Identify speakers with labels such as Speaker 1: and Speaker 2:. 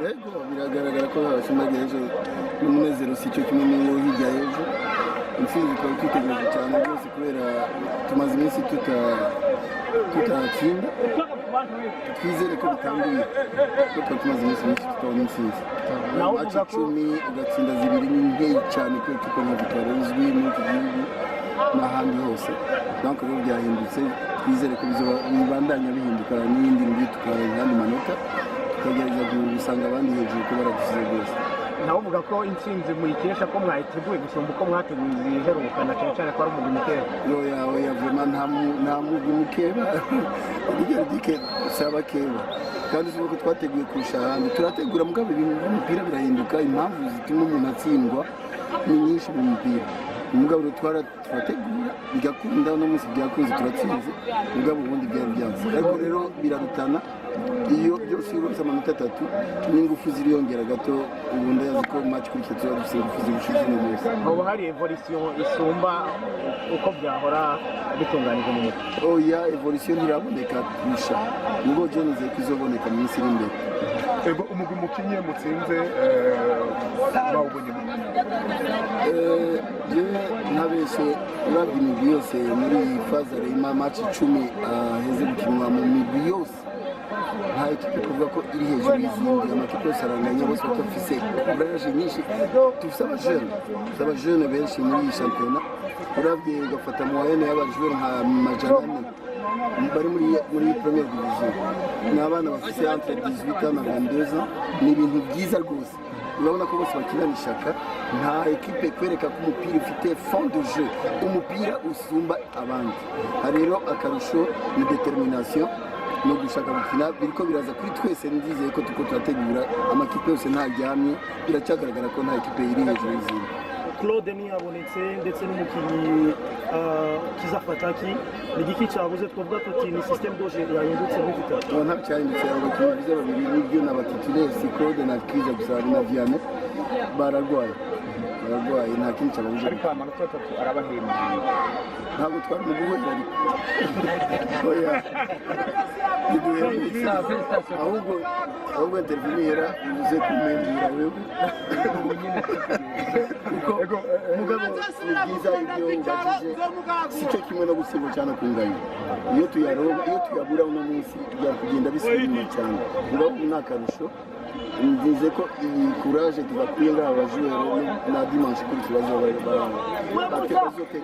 Speaker 1: yego biragaragara ko abashimagiye ejo n'umunezero si cyo kimwe n'uwo hirya y'ejo intsinzi ikaba twitegereje cyane rwose kubera tumaze iminsi tutatsinda twizere ko bitanguye ko tuba tumaze iminsi myinshi tutabona intsinzi maci 10 ugatsinda 2 ni nkeyi cyane kubera ko nka Victoire izwi muri iki gihugu n'ahandi hose donc rero byahindutse twizere ko bibandanya bihinduka n'iyindi ndwi tukaronka andi manota tukagerageza gusanga abandi hejuru ko baradusize rwose
Speaker 2: nawe uvuga ko intsinzi muyikesha ko mwayiteguye gusumba uko mwateguye iziherukana cyane cyane ko ari umugwi mukeba
Speaker 1: oya vraiment nta mugwi mukeba urugero dike usaba keba kandi uvuga ko twateguye kurusha ahandi turategura mugabo umupira birahinduka impamvu zituma umuntu atsindwa ni nyinshi mu mupira umugabo turategura bigakunda no munsi byakunze turatsinze mugabo ubundi byari byanze ariko rero birarutana iyo byose urose amanota 3 n'ingufu ziriyongera gato ubundi yazi ko match kuri kitwa dufite ingufu zirushize neza
Speaker 2: aho hari evolution isumba uko byahora bitunganije mu mutwe
Speaker 1: oya evolution ntiraboneka kurusha ngo je nizeye ko izoboneka mu minsi iri imbere
Speaker 3: ego umugwi mukinye mutsinze bawubonye
Speaker 1: ntabeshe urabye imigwi yose muri iyi fazare y'ima match 10 heze gukinwa mu migwi yose nta ekipe kuvuga ko iri hejuru y'izindi amakipe yose aranganya bose batafise courage nyinshi dufise abajene benshi muri iyi shampiyona urabye ugafata moyenne y'abajene nka majana 4 bari muri première division n'abana bafise entre 18 ans na 22 ans ni ibintu byiza rwose urabona ko bose bakirana ishaka nta ekipe kwereka ko umupira ufite fond de jeu umupira usumba abandi rero akarusho ni determination no gushaka gukina biriko biraza kuri twese ndizeye ko tuko turategura amakipe yose ntajyamye biracyagaragara ko nta ekipe iri hejuru y'izindi
Speaker 4: Claude ntiyabonetse ndetse n'umukinnyi Kizafataki ni igiki cyabuze twavuga ko ni système doje yahindutse muri Vitaro
Speaker 1: nta cyahindutse abakinnyi bize babiri n'ibyo n'abatitulaire si Claude na Kiza gusa na Vianney bararwaye nta kintu cyababuze
Speaker 3: ariko amanota 3 arabahemba
Speaker 1: ntabwo twari mu guhera ariko oya ahubwo intervenira uze kumembura wewe kuko mugabo ni byiza ibyo ubajije si cyo kimwe no gusiba cyane kunganya iyo tuyabura uno munsi byari kugenda bisubira cyane ngo nakarusho ndize ko iyi courage tubakwiye ngaho abajurero na dimanche kuri kibazo bari bategereje ko